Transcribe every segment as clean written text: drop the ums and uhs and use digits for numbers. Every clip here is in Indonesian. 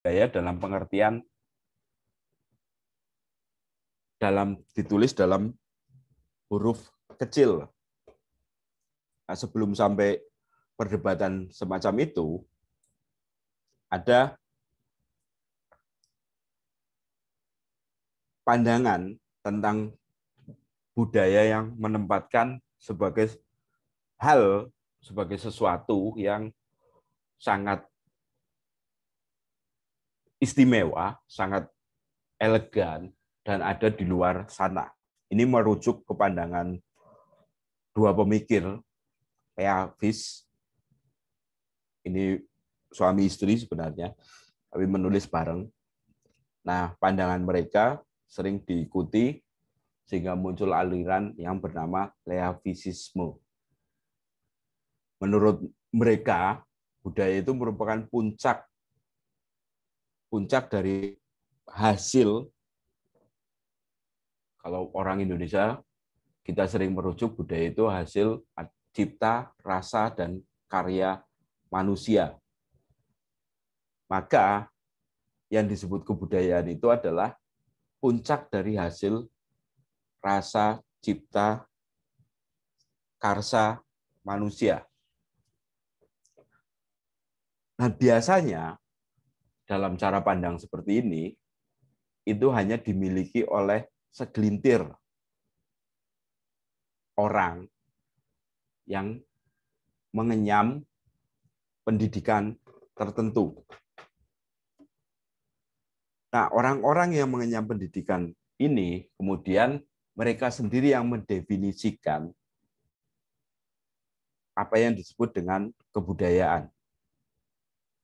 budaya dalam pengertian ditulis dalam huruf kecil. Nah, sebelum sampai perdebatan semacam itu, ada pandangan tentang budaya yang menempatkan sebagai hal, sebagai sesuatu yang sangat istimewa, sangat elegan, dan ada di luar sana. Ini merujuk ke pandangan dua pemikir, Lea Fish, ini suami istri sebenarnya, tapi menulis bareng. Nah, pandangan mereka sering diikuti sehingga muncul aliran yang bernama Leafisisme. Menurut mereka, budaya itu merupakan puncak dari hasil. Kalau orang Indonesia, kita sering merujuk budaya itu hasil cipta, rasa, dan karya manusia. Maka yang disebut kebudayaan itu adalah puncak dari hasil rasa, cipta, karsa manusia. Nah, biasanya dalam cara pandang seperti ini, itu hanya dimiliki oleh segelintir orang yang mengenyam pendidikan tertentu. Nah, orang-orang yang mengenyam pendidikan ini, kemudian mereka sendiri yang mendefinisikan apa yang disebut dengan kebudayaan,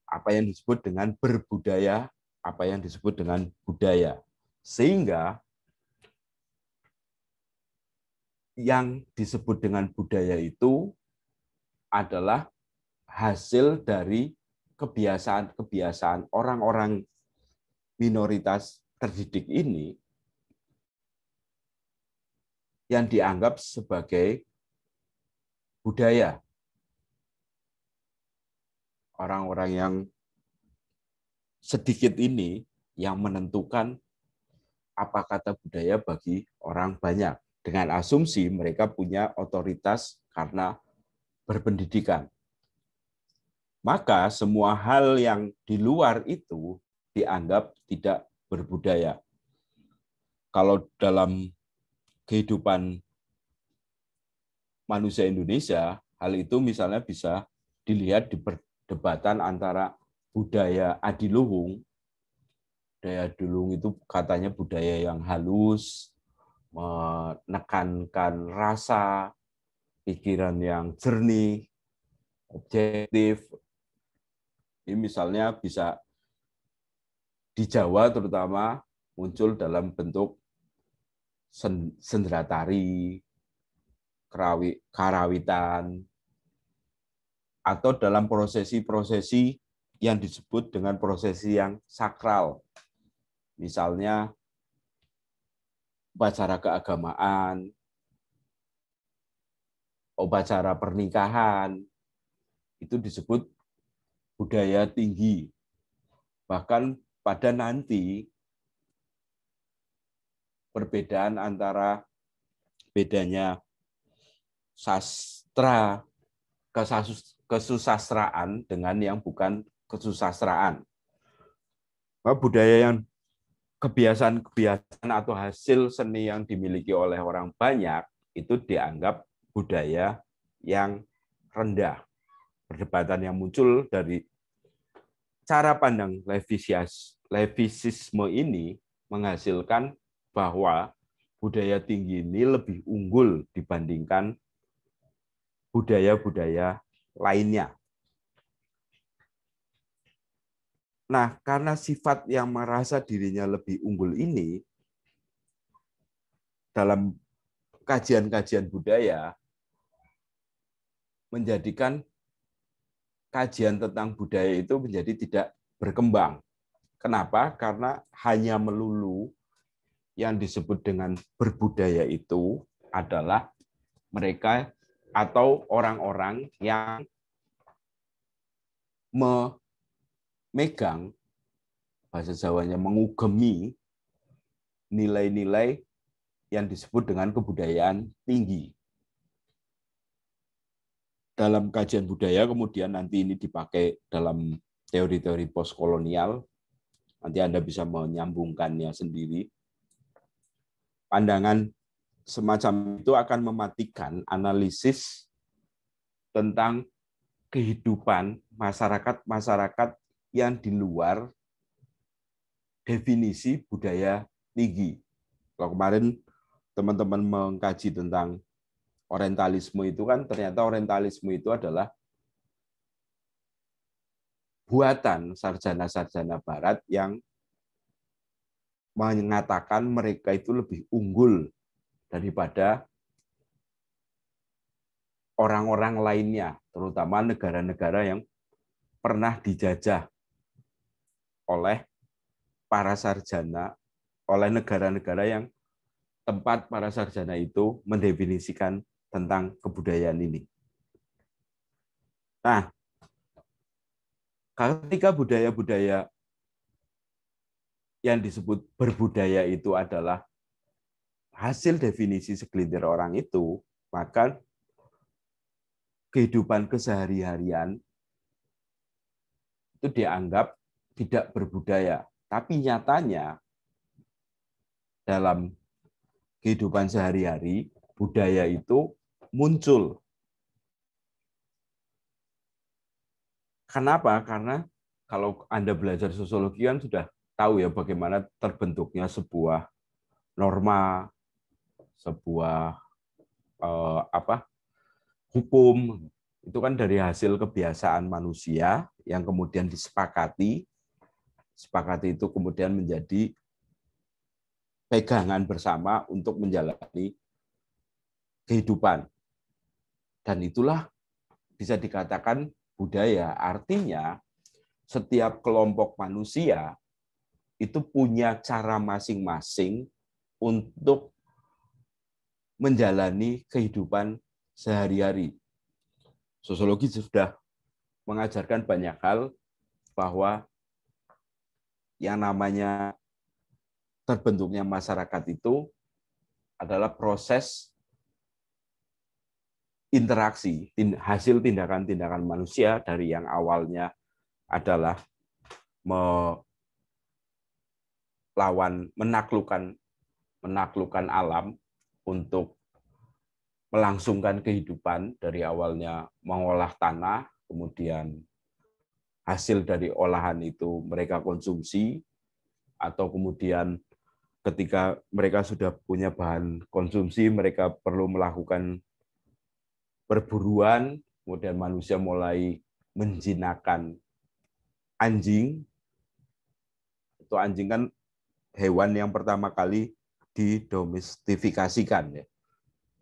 apa yang disebut dengan berbudaya, apa yang disebut dengan budaya. Sehingga yang disebut dengan budaya itu adalah hasil dari kebiasaan-kebiasaan orang-orang minoritas terdidik ini yang dianggap sebagai budaya. Orang-orang yang sedikit ini yang menentukan apa kata budaya bagi orang banyak. Dengan asumsi mereka punya otoritas karena berpendidikan. Maka semua hal yang di luar itu dianggap tidak berbudaya. Kalau dalam kehidupan manusia Indonesia, hal itu misalnya bisa dilihat di perdebatan antara budaya adiluhung. Budaya adiluhung itu katanya budaya yang halus, menekankan rasa, pikiran yang jernih, objektif. Ini misalnya bisa di Jawa terutama muncul dalam bentuk sendratari, karawitan, atau dalam prosesi-prosesi yang disebut dengan prosesi yang sakral. Misalnya upacara keagamaan, upacara pernikahan, itu disebut budaya tinggi. Bahkan pada nanti perbedaan antara bedanya sastra kesusastraan dengan yang bukan kesusastraan. Budaya yang kebiasaan-kebiasaan atau hasil seni yang dimiliki oleh orang banyak itu dianggap budaya yang rendah. Perdebatan yang muncul dari cara pandang Levisisme ini menghasilkan bahwa budaya tinggi ini lebih unggul dibandingkan budaya-budaya lainnya. Nah, karena sifat yang merasa dirinya lebih unggul ini, dalam kajian-kajian budaya, menjadikan kajian tentang budaya itu menjadi tidak berkembang. Kenapa? Karena hanya melulu yang disebut dengan berbudaya itu adalah mereka atau orang-orang yang memegang bahasa Jawanya mengugemi nilai-nilai yang disebut dengan kebudayaan tinggi. Dalam kajian budaya kemudian nanti ini dipakai dalam teori-teori postkolonial. Nanti Anda bisa menyambungkannya sendiri. Pandangan semacam itu akan mematikan analisis tentang kehidupan masyarakat-masyarakat yang di luar definisi budaya tinggi. Kalau kemarin teman-teman mengkaji tentang orientalisme itu kan ternyata orientalisme itu adalah buatan sarjana-sarjana barat yang mengatakan mereka itu lebih unggul daripada orang-orang lainnya, terutama negara-negara yang pernah dijajah oleh para sarjana, oleh negara-negara yang tempat para sarjana itu mendefinisikan tentang kebudayaan ini. Nah, ketika budaya-budaya yang disebut berbudaya itu adalah hasil definisi segelintir orang itu, maka kehidupan kesehari-harian itu dianggap tidak berbudaya. Tapi nyatanya dalam kehidupan sehari-hari, budaya itu muncul. Kenapa? Karena kalau Anda belajar sosiologi kan sudah tahu ya bagaimana terbentuknya sebuah norma, sebuah hukum. Itu kan dari hasil kebiasaan manusia yang kemudian disepakati. Sepakati itu kemudian menjadi pegangan bersama untuk menjalani kehidupan. Dan itulah bisa dikatakan budaya. Artinya setiap kelompok manusia itu punya cara masing-masing untuk menjalani kehidupan sehari-hari. Sosiologi sudah mengajarkan banyak hal bahwa yang namanya terbentuknya masyarakat itu adalah proses interaksi, hasil tindakan-tindakan manusia dari yang awalnya adalah menaklukkan alam untuk melangsungkan kehidupan dari awalnya mengolah tanah, kemudian hasil dari olahan itu mereka konsumsi, atau kemudian ketika mereka sudah punya bahan konsumsi, mereka perlu melakukan perburuan, kemudian manusia mulai menjinakkan anjing. Itu anjing kan hewan yang pertama kali didomestifikasikan ya,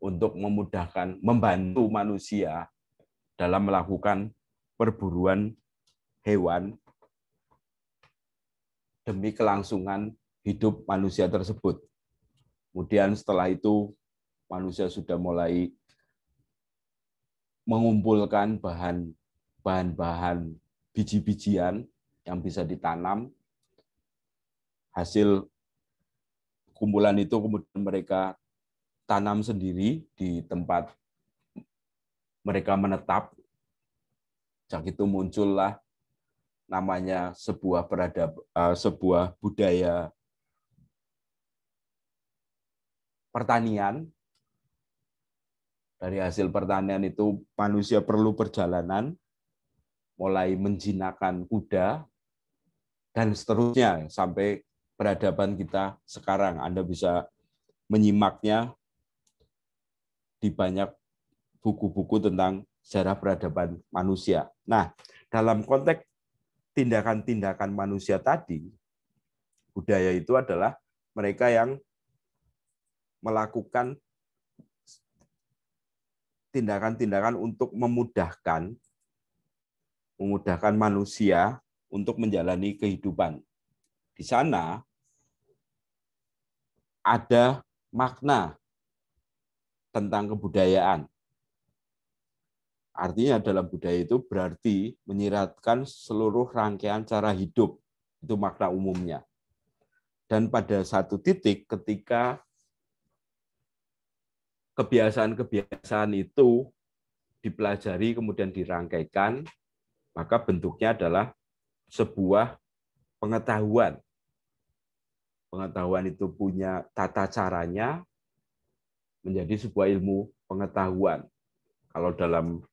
untuk memudahkan, membantu manusia dalam melakukan perburuan hewan demi kelangsungan hidup manusia tersebut. Kemudian setelah itu manusia sudah mulai mengumpulkan bahan-bahan biji-bijian yang bisa ditanam. Hasil kumpulan itu kemudian mereka tanam sendiri di tempat mereka menetap. Sejak itu muncullah namanya sebuah budaya pertanian. Dari hasil pertanian itu manusia perlu perjalanan, mulai menjinakkan kuda, dan seterusnya sampai peradaban kita sekarang. Anda bisa menyimaknya di banyak buku-buku tentang sejarah peradaban manusia. Nah, dalam konteks tindakan-tindakan manusia tadi, budaya itu adalah mereka yang melakukan tindakan-tindakan untuk memudahkan manusia untuk menjalani kehidupan. Di sana ada makna tentang kebudayaan. Artinya dalam budaya itu berarti menyiratkan seluruh rangkaian cara hidup. Itu makna umumnya. Dan pada satu titik ketika kebiasaan-kebiasaan itu dipelajari kemudian dirangkaikan, maka bentuknya adalah sebuah pengetahuan. Pengetahuan itu punya tata caranya menjadi sebuah ilmu pengetahuan. Kalau dalam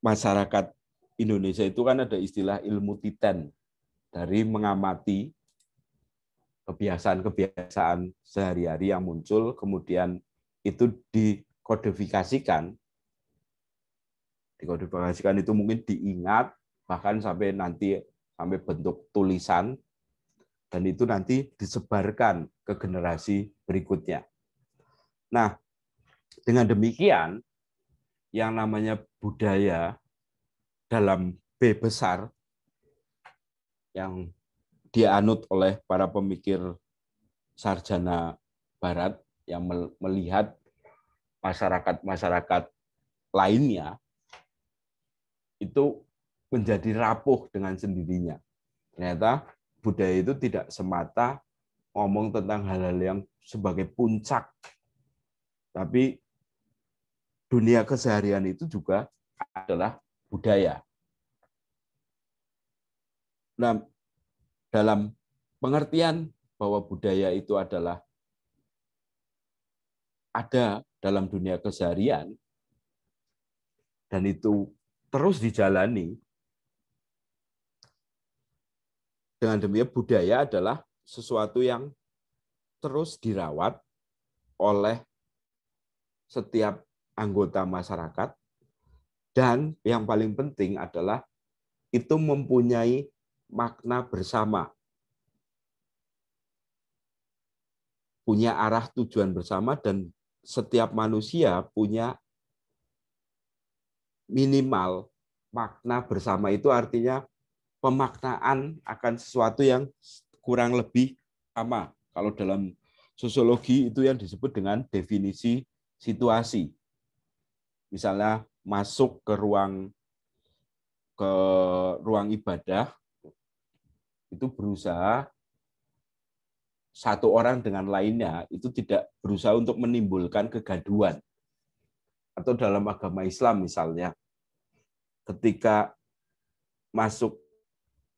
masyarakat Indonesia itu kan ada istilah ilmu titen, dari mengamati kebiasaan-kebiasaan sehari-hari yang muncul, kemudian itu dikodifikasikan. Dikodifikasikan itu mungkin diingat, bahkan sampai nanti sampai bentuk tulisan, dan itu nanti disebarkan ke generasi berikutnya. Nah, dengan demikian, yang namanya budaya dalam B besar, yang dianut oleh para pemikir sarjana Barat yang melihat masyarakat-masyarakat lainnya itu menjadi rapuh dengan sendirinya. Ternyata budaya itu tidak semata ngomong tentang hal-hal yang sebagai puncak, tapi dunia keseharian itu juga adalah budaya. Nah, dalam pengertian bahwa budaya itu adalah ada dalam dunia keseharian, dan itu terus dijalani, dengan demikian budaya adalah sesuatu yang terus dirawat oleh setiap anggota masyarakat, dan yang paling penting adalah itu mempunyai makna bersama, punya arah tujuan bersama, dan setiap manusia punya minimal makna bersama. Itu artinya pemaknaan akan sesuatu yang kurang lebih sama. Kalau dalam sosiologi itu yang disebut dengan definisi situasi. Misalnya masuk ke ruang ibadah, itu berusaha satu orang dengan lainnya itu tidak berusaha untuk menimbulkan kegaduhan. Atau dalam agama Islam misalnya, ketika masuk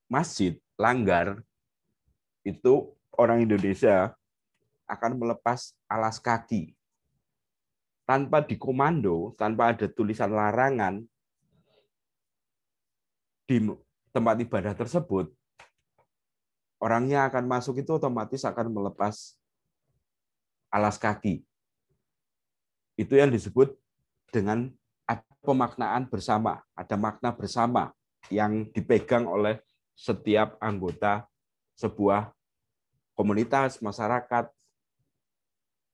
masjid langgar, itu orang Indonesia akan melepas alas kaki tanpa dikomando, tanpa ada tulisan larangan di tempat ibadah tersebut. Orangnya akan masuk itu otomatis akan melepas alas kaki. Itu yang disebut dengan pemaknaan bersama, ada makna bersama yang dipegang oleh setiap anggota sebuah komunitas, masyarakat,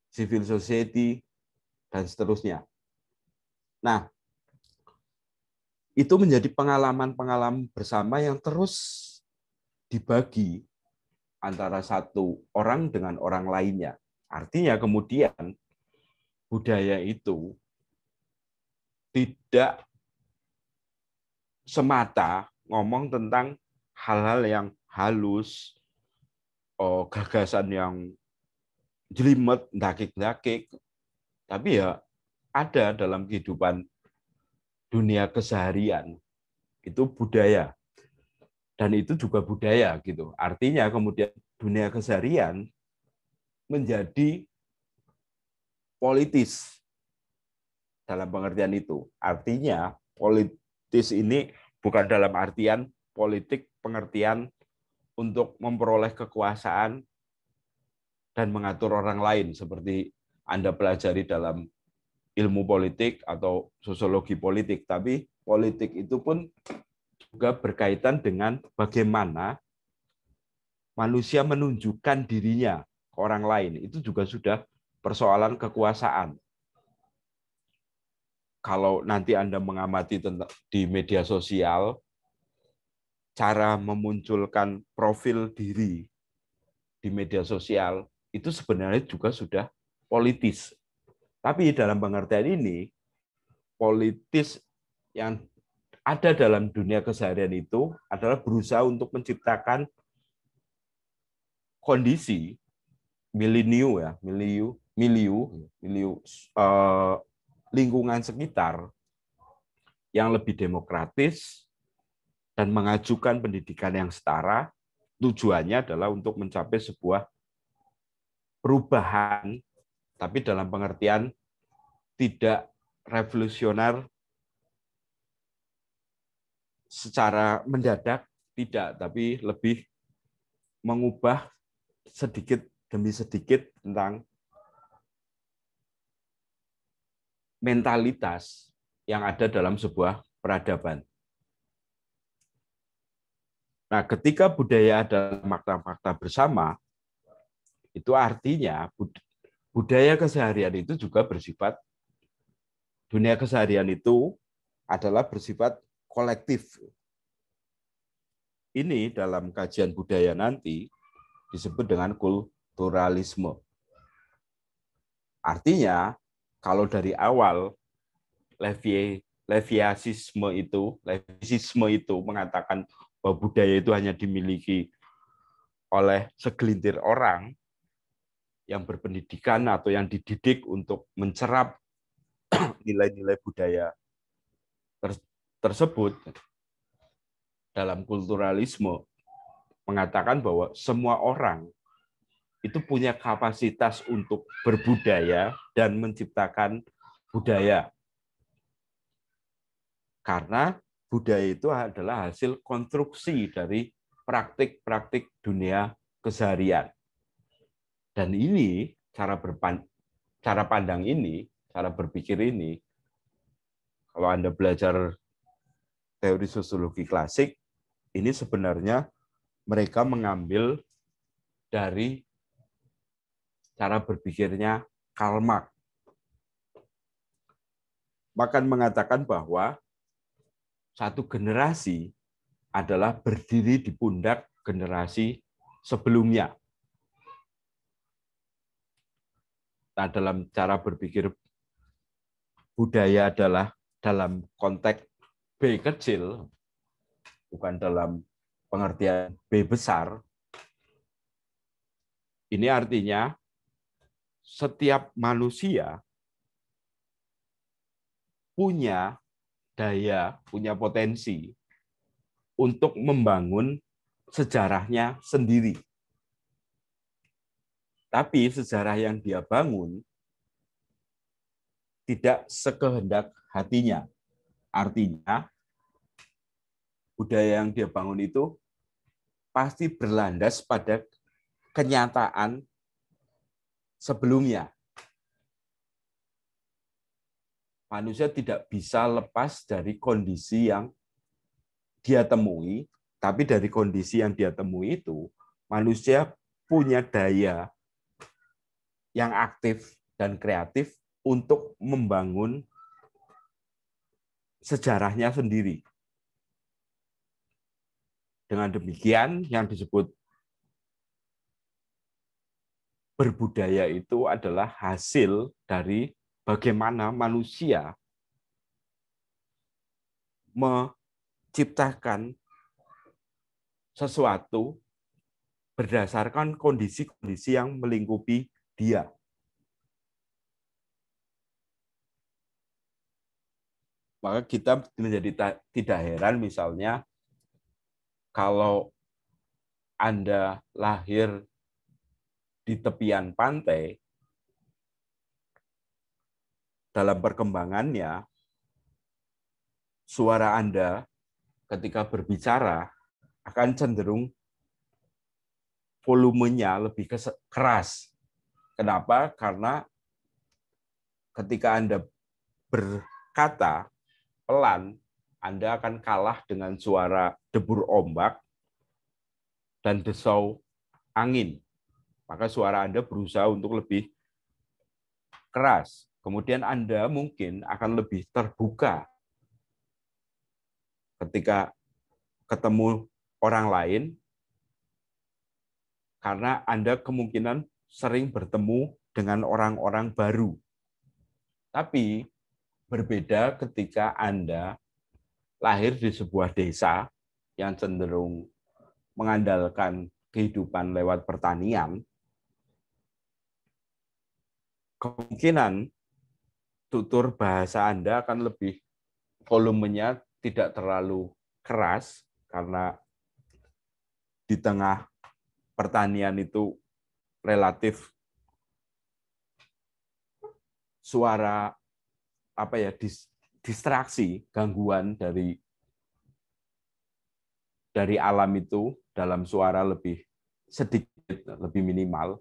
civil society, dan seterusnya. Nah, itu menjadi pengalaman-pengalaman bersama yang terus dibagi antara satu orang dengan orang lainnya. Artinya kemudian budaya itu tidak semata ngomong tentang hal-hal yang halus, gagasan yang jelimet, dakik-dakik, tapi ya ada dalam kehidupan dunia keseharian, itu budaya. Dan itu juga budaya gitu. Artinya kemudian dunia keseharian menjadi politis dalam pengertian itu. Artinya politis ini bukan dalam artian politik pengertian untuk memperoleh kekuasaan dan mengatur orang lain seperti Anda pelajari dalam ilmu politik atau sosiologi politik, tapi politik itu pun juga berkaitan dengan bagaimana manusia menunjukkan dirinya ke orang lain. Itu juga sudah persoalan kekuasaan. Kalau nanti Anda mengamati di media sosial, cara memunculkan profil diri di media sosial itu sebenarnya juga sudah politis. Tapi dalam pengertian ini, politis yang ada dalam dunia keseharian itu adalah berusaha untuk menciptakan kondisi milieu ya, milieu eh, lingkungan sekitar yang lebih demokratis dan mengajukan pendidikan yang setara. Tujuannya adalah untuk mencapai sebuah perubahan, tapi dalam pengertian tidak revolusioner secara mendadak, tidak, tapi lebih mengubah sedikit demi sedikit tentang mentalitas yang ada dalam sebuah peradaban. Nah, ketika budaya adalah fakta-fakta bersama, itu artinya budaya keseharian itu juga bersifat, dunia keseharian itu adalah bersifat kolektif. Ini dalam kajian budaya nanti disebut dengan kulturalisme. Artinya, kalau dari awal leviasisme itu mengatakan bahwa budaya itu hanya dimiliki oleh segelintir orang yang berpendidikan atau yang dididik untuk mencerap nilai-nilai budaya tersebut, dalam kulturalisme mengatakan bahwa semua orang itu punya kapasitas untuk berbudaya dan menciptakan budaya. Karena budaya itu adalah hasil konstruksi dari praktik-praktik dunia keseharian. Dan ini cara pandang ini, cara berpikir ini, kalau Anda belajar teori sosiologi klasik, ini sebenarnya mereka mengambil dari cara berpikirnya Karl Marx. Bahkan mengatakan bahwa satu generasi adalah berdiri di pundak generasi sebelumnya. Nah, dalam cara berpikir budaya adalah dalam konteks B kecil, bukan dalam pengertian B besar. Ini artinya setiap manusia punya daya, punya potensi untuk membangun sejarahnya sendiri. Tapi sejarah yang dia bangun tidak sekehendak hatinya. Artinya, budaya yang dia bangun itu pasti berlandas pada kenyataan sebelumnya. Manusia tidak bisa lepas dari kondisi yang dia temui, tapi dari kondisi yang dia temui itu, manusia punya daya yang aktif dan kreatif untuk membangun sejarahnya sendiri. Dengan demikian, yang disebut berbudaya itu adalah hasil dari bagaimana manusia menciptakan sesuatu berdasarkan kondisi-kondisi yang melingkupi dia. Maka kita menjadi tidak heran misalnya kalau Anda lahir di tepian pantai, dalam perkembangannya, suara Anda ketika berbicara akan cenderung volumenya lebih keras. Kenapa? Karena ketika Anda berkata pelan, Anda akan kalah dengan suara debur ombak dan desau angin. Maka suara Anda berusaha untuk lebih keras. Kemudian Anda mungkin akan lebih terbuka ketika ketemu orang lain, karena Anda kemungkinan sering bertemu dengan orang-orang baru. Tapi berbeda ketika Anda lahir di sebuah desa yang cenderung mengandalkan kehidupan lewat pertanian, kemungkinan tutur bahasa Anda akan lebih volumenya tidak terlalu keras karena di tengah pertanian itu relatif suara distraksi, gangguan dari alam itu dalam suara lebih sedikit, lebih minimal.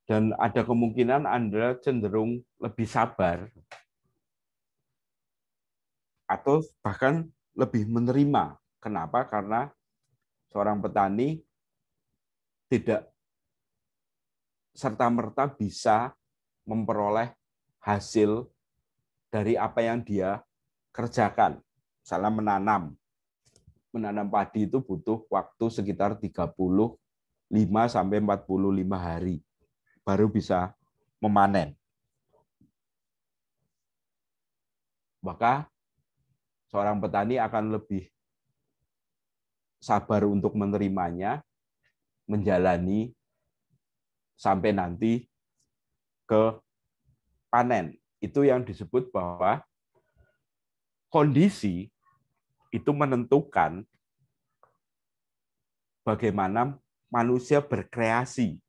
Dan ada kemungkinan Anda cenderung lebih sabar atau bahkan lebih menerima. Kenapa? Karena seorang petani tidak serta-merta bisa memperoleh hasil dari apa yang dia kerjakan. Misalnya menanam padi itu butuh waktu sekitar 35 sampai 45 hari baru bisa memanen. Maka seorang petani akan lebih sabar untuk menerimanya, menjalani sampai nanti ke panen. Itu yang disebut bahwa kondisi itu menentukan bagaimana manusia berkreasi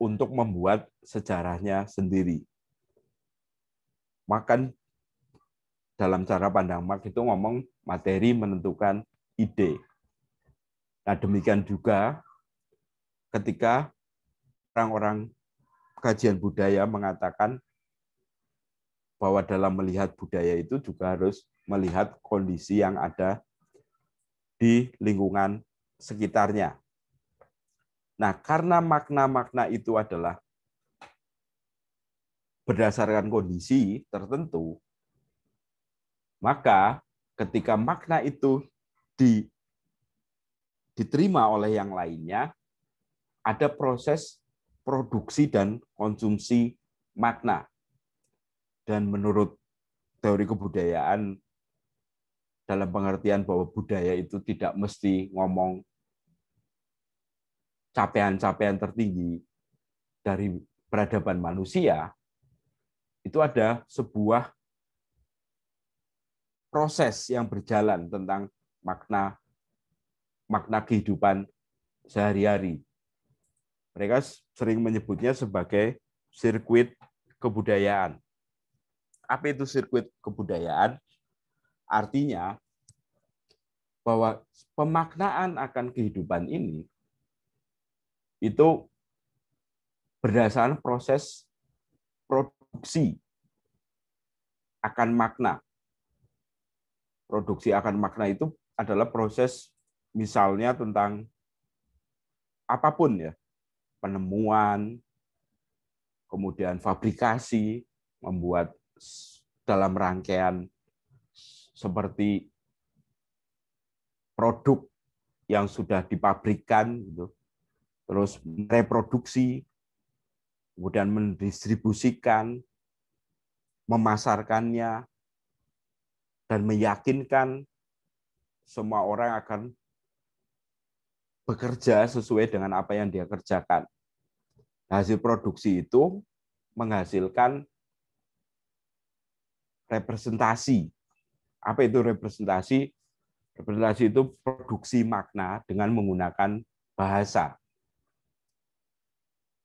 untuk membuat sejarahnya sendiri. Makan dalam cara pandang Marx itu ngomong materi menentukan ide. Nah, demikian juga ketika orang-orang kajian budaya mengatakan bahwa dalam melihat budaya itu juga harus melihat kondisi yang ada di lingkungan sekitarnya. Nah, karena makna-makna itu adalah berdasarkan kondisi tertentu, maka ketika makna itu diterima oleh yang lainnya, ada proses produksi dan konsumsi makna. Dan menurut teori kebudayaan, dalam pengertian bahwa budaya itu tidak mesti ngomong capaian-capaian tertinggi dari peradaban manusia, itu ada sebuah proses yang berjalan tentang makna kehidupan sehari-hari. Mereka sering menyebutnya sebagai sirkuit kebudayaan. Apa itu sirkuit kebudayaan? Artinya bahwa pemaknaan akan kehidupan ini itu berdasarkan proses produksi akan makna. Produksi akan makna itu adalah proses misalnya tentang apapun ya, penemuan, kemudian fabrikasi, membuat dalam rangkaian seperti produk yang sudah dipabrikan, gitu. Terus reproduksi, kemudian mendistribusikan, memasarkannya, dan meyakinkan semua orang akan bekerja sesuai dengan apa yang dia kerjakan. Hasil produksi itu menghasilkan representasi. Apa itu representasi? Representasi itu produksi makna dengan menggunakan bahasa.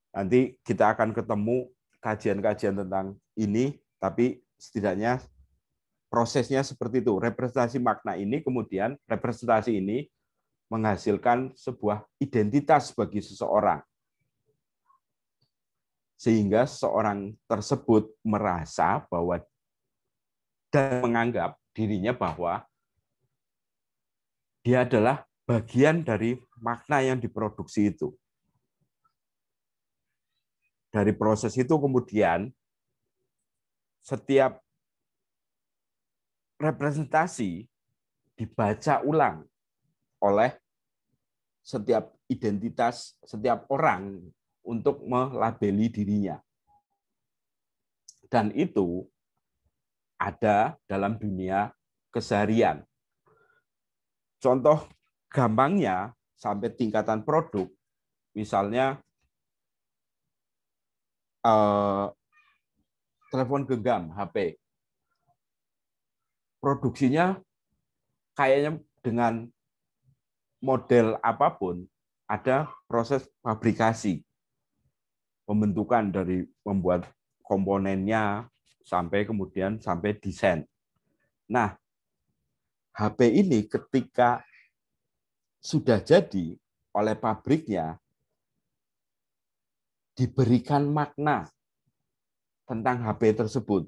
Nanti kita akan ketemu kajian-kajian tentang ini, tapi setidaknya prosesnya seperti itu. Representasi makna ini, kemudian representasi ini menghasilkan sebuah identitas bagi seseorang. Sehingga seorang tersebut merasa bahwa dan menganggap dirinya bahwa dia adalah bagian dari makna yang diproduksi itu. Dari proses itu kemudian setiap representasi dibaca ulang oleh setiap identitas, setiap orang untuk melabeli dirinya. Dan itu ada dalam dunia keseharian. Contoh gampangnya sampai tingkatan produk, misalnya telepon genggam, HP. Produksinya kayaknya dengan model apapun, ada proses fabrikasi, pembentukan dari membuat komponennya sampai kemudian sampai desain. Nah, HP ini ketika sudah jadi oleh pabriknya, diberikan makna tentang HP tersebut.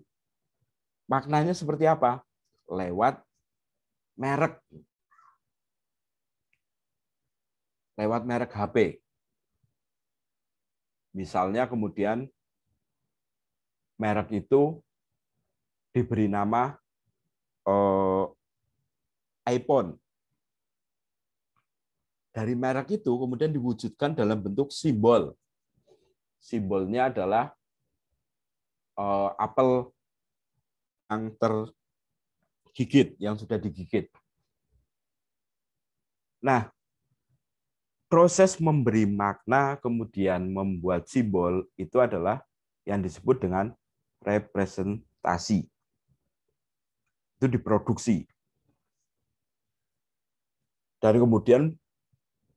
Maknanya seperti apa? Lewat merek. Lewat merek HP. Misalnya kemudian merek itu diberi nama iPhone. Dari merek itu kemudian diwujudkan dalam bentuk simbol. Simbolnya adalah apel yang tergigit, yang sudah digigit. Nah, proses memberi makna kemudian membuat simbol itu adalah yang disebut dengan representasi. Itu diproduksi. Dan kemudian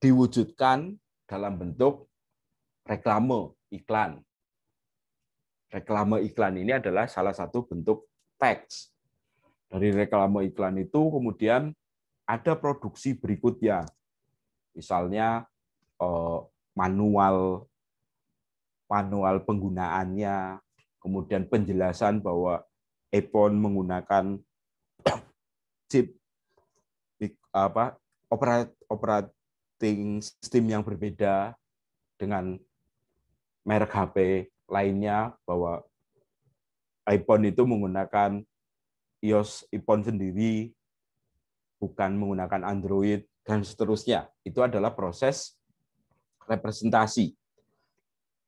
diwujudkan dalam bentuk reklame, iklan. Reklame iklan ini adalah salah satu bentuk teks. Dari reklame iklan itu kemudian ada produksi berikutnya. Misalnya manual penggunaannya, kemudian penjelasan bahwa iPhone menggunakan chip operating system yang berbeda dengan merek HP lainnya, bahwa iPhone itu menggunakan iOS iPhone sendiri, bukan menggunakan Android, dan seterusnya. Itu adalah proses representasi.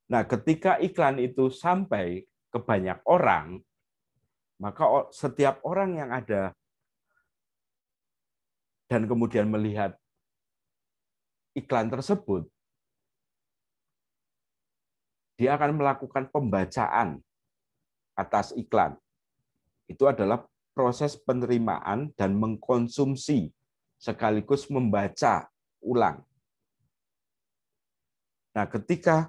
Nah, ketika iklan itu sampai ke banyak orang, maka setiap orang yang ada dan kemudian melihat iklan tersebut, dia akan melakukan pembacaan atas iklan. Itu adalah proses penerimaan dan mengkonsumsi sekaligus membaca ulang. Nah, ketika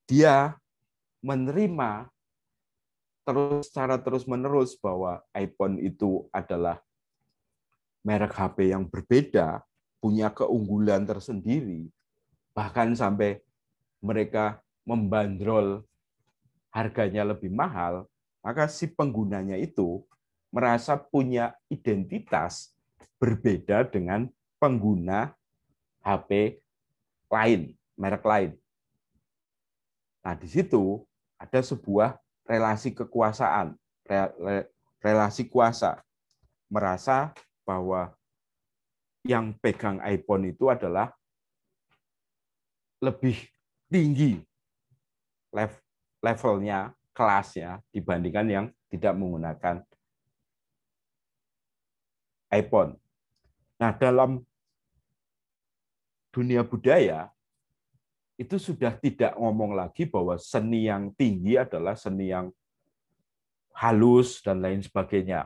dia menerima secara terus-menerus bahwa iPhone itu adalah merek HP yang berbeda, punya keunggulan tersendiri, bahkan sampai mereka membandrol harganya lebih mahal, maka si penggunanya itu merasa punya identitas berbeda dengan pengguna HP lain, merek lain. Nah, di situ ada sebuah relasi kekuasaan, relasi kuasa, merasa bahwa yang pegang iPhone itu adalah lebih tinggi levelnya, kelasnya dibandingkan yang tidak menggunakan iPhone. Nah, dalam dunia budaya itu sudah tidak ngomong lagi bahwa seni yang tinggi adalah seni yang halus dan lain sebagainya.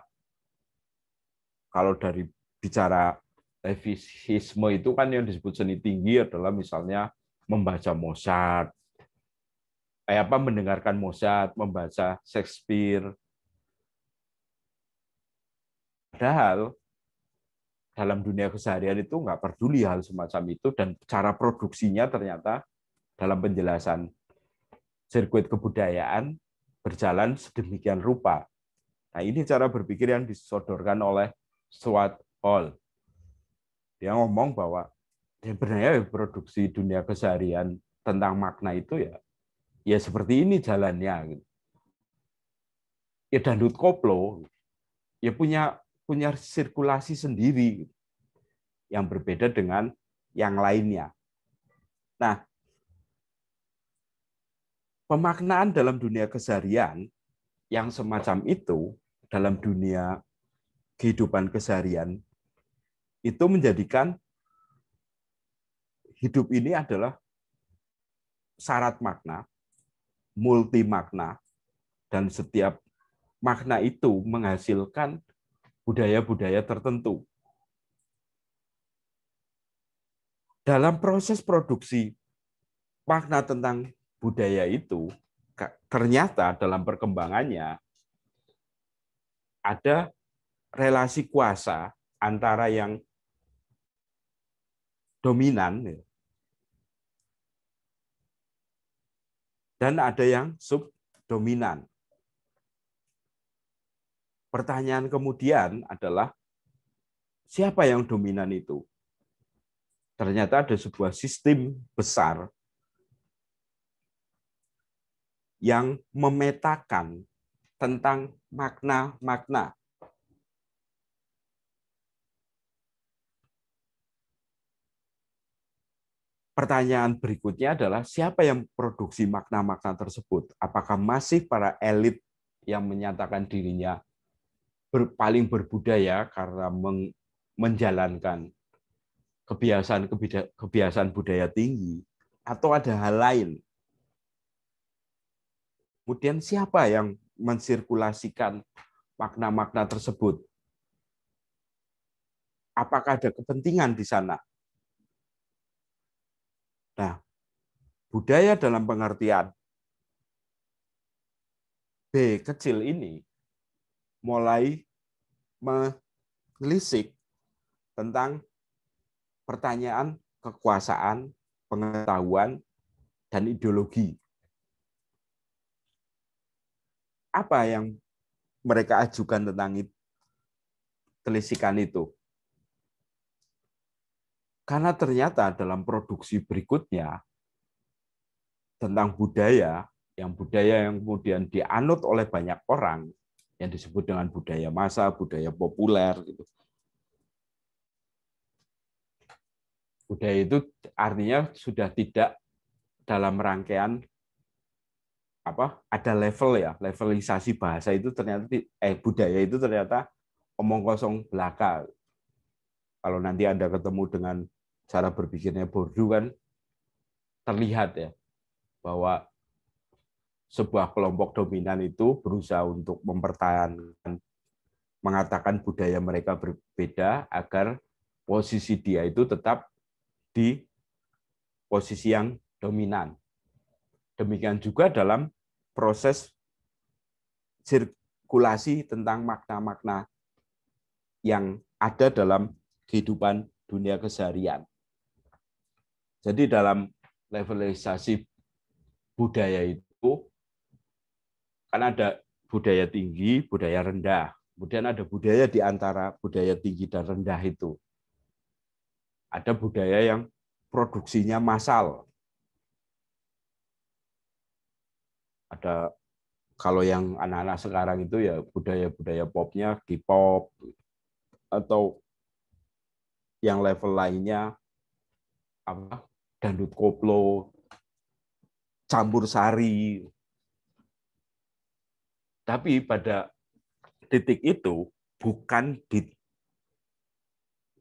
Kalau dari bicara levisisme itu kan yang disebut seni tinggi adalah misalnya membaca Mozart, mendengarkan Mozart, membaca Shakespeare. Padahal dalam dunia keseharian itu nggak peduli hal semacam itu, dan cara produksinya ternyata dalam penjelasan sirkuit kebudayaan berjalan sedemikian rupa. Nah, ini cara berpikir yang disodorkan oleh Stuart Hall. Dia ngomong bahwa sebenarnya produksi dunia keseharian tentang makna itu ya seperti ini jalannya. Ya dangdut koplo ya punya sirkulasi sendiri yang berbeda dengan yang lainnya. Nah, pemaknaan dalam dunia keseharian yang semacam itu dalam dunia kehidupan keseharian itu menjadikan hidup ini adalah syarat makna, multi makna, dan setiap makna itu menghasilkan budaya-budaya tertentu. Dalam proses produksi makna tentang budaya itu, ternyata dalam perkembangannya ada relasi kuasa antara yang dominan dan ada yang subdominan. Pertanyaan kemudian adalah, siapa yang dominan itu? Ternyata ada sebuah sistem besar yang memetakan tentang makna-makna. Pertanyaan berikutnya adalah, siapa yang produksi makna-makna tersebut? Apakah masih para elit yang menyatakan dirinya paling berbudaya karena menjalankan kebiasaan budaya tinggi, atau ada hal lain? Kemudian siapa yang mensirkulasikan makna-makna tersebut? Apakah ada kepentingan di sana? Nah, budaya dalam pengertian B kecil ini mulai menelisik tentang pertanyaan kekuasaan, pengetahuan, dan ideologi. Apa yang mereka ajukan tentang telisikan itu? Karena ternyata dalam produksi berikutnya tentang budaya yang kemudian dianut oleh banyak orang, yang disebut dengan budaya massa, budaya populer, gitu. Budaya itu artinya sudah tidak dalam rangkaian ada level ya, levelisasi bahasa itu ternyata budaya itu ternyata omong kosong belaka. Kalau nanti Anda ketemu dengan cara berpikirnya Bourdieu kan terlihat ya bahwa sebuah kelompok dominan itu berusaha untuk mempertahankan, mengatakan budaya mereka berbeda agar posisi dia itu tetap di posisi yang dominan. Demikian juga dalam proses sirkulasi tentang makna-makna yang ada dalam kehidupan dunia keseharian. Jadi dalam levelisasi budaya itu kan ada budaya tinggi, budaya rendah. Kemudian ada budaya di antara budaya tinggi dan rendah itu. Ada budaya yang produksinya massal. Ada, kalau yang anak-anak sekarang itu ya budaya-budaya popnya K-pop, atau yang level lainnya dangdut koplo, campur sari. Tapi pada titik itu bukan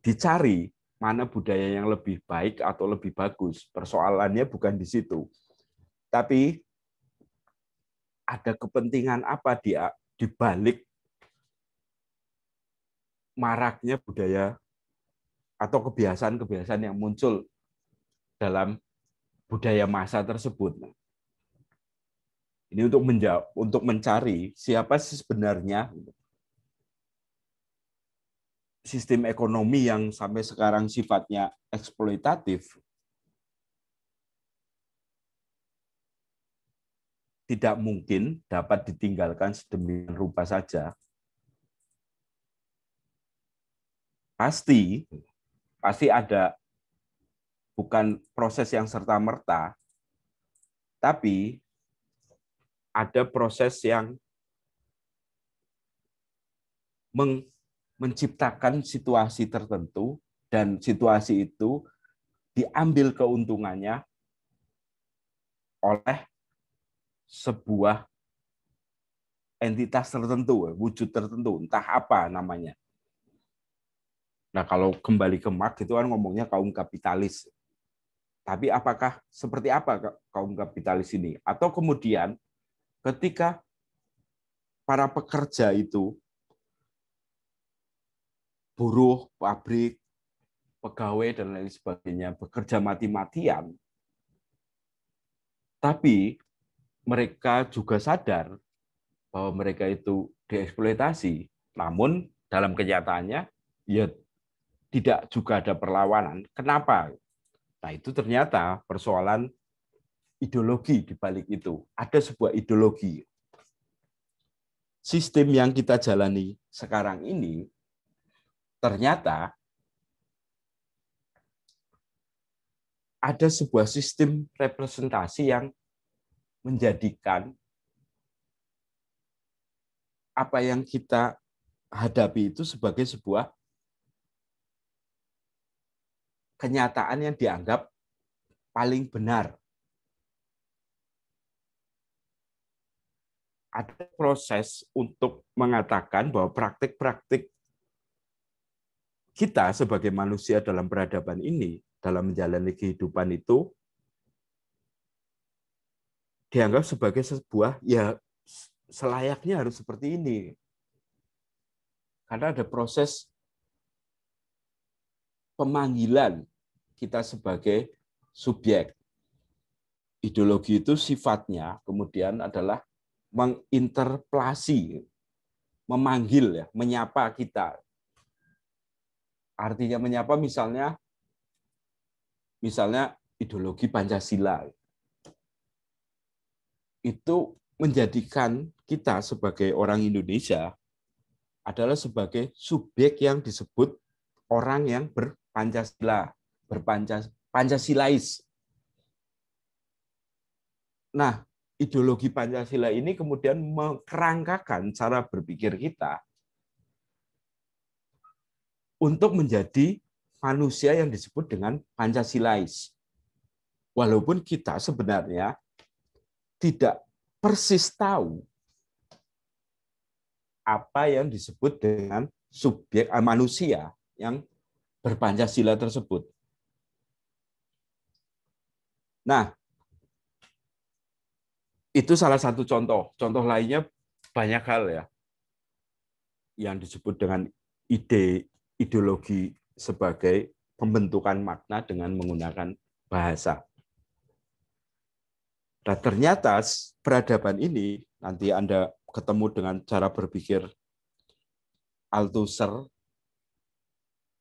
dicari mana budaya yang lebih baik atau lebih bagus. Persoalannya bukan di situ. Tapi ada kepentingan apa di balik maraknya budaya atau kebiasaan-kebiasaan yang muncul dalam budaya massa tersebut. Ini untuk mencari siapa sih sebenarnya sistem ekonomi yang sampai sekarang sifatnya eksploitatif tidak mungkin dapat ditinggalkan sedemikian rupa saja. Pasti ada, bukan proses yang serta-merta, tapi ada proses yang menciptakan situasi tertentu, dan situasi itu diambil keuntungannya oleh sebuah entitas tertentu, wujud tertentu, entah apa namanya. Nah, kalau kembali ke Marx itu kan ngomongnya kaum kapitalis. Tapi apakah seperti apa kaum kapitalis ini? Atau kemudian ketika para pekerja itu, buruh, pabrik, pegawai, dan lain sebagainya, bekerja mati-matian, tapi mereka juga sadar bahwa mereka itu dieksploitasi, namun dalam kenyataannya ya tidak juga ada perlawanan. Kenapa? Nah, itu ternyata persoalan ideologi di balik itu. Ada sebuah ideologi. Sistem yang kita jalani sekarang ini ternyata ada sebuah sistem representasi yang menjadikan apa yang kita hadapi itu sebagai sebuah kenyataan yang dianggap paling benar. Ada proses untuk mengatakan bahwa praktik-praktik kita sebagai manusia dalam peradaban ini, dalam menjalani kehidupan itu, dianggap sebagai sebuah, ya selayaknya harus seperti ini. Karena ada proses pemanggilan kita sebagai subjek. Ideologi itu sifatnya kemudian adalah menginterpelasi, memanggil, ya, menyapa kita. Artinya menyapa misalnya ideologi Pancasila. Itu menjadikan kita sebagai orang Indonesia adalah sebagai subjek yang disebut orang yang berpancasila, berpancasilais. Nah, ideologi Pancasila ini kemudian mengkerangkakan cara berpikir kita untuk menjadi manusia yang disebut dengan Pancasilais. Walaupun kita sebenarnya tidak persis tahu apa yang disebut dengan subjek manusia yang berpancasila tersebut. Nah, itu salah satu contoh. Contoh lainnya banyak hal ya yang disebut dengan ideologi sebagai pembentukan makna dengan menggunakan bahasa. Nah, ternyata peradaban ini, nanti Anda ketemu dengan cara berpikir Althusser,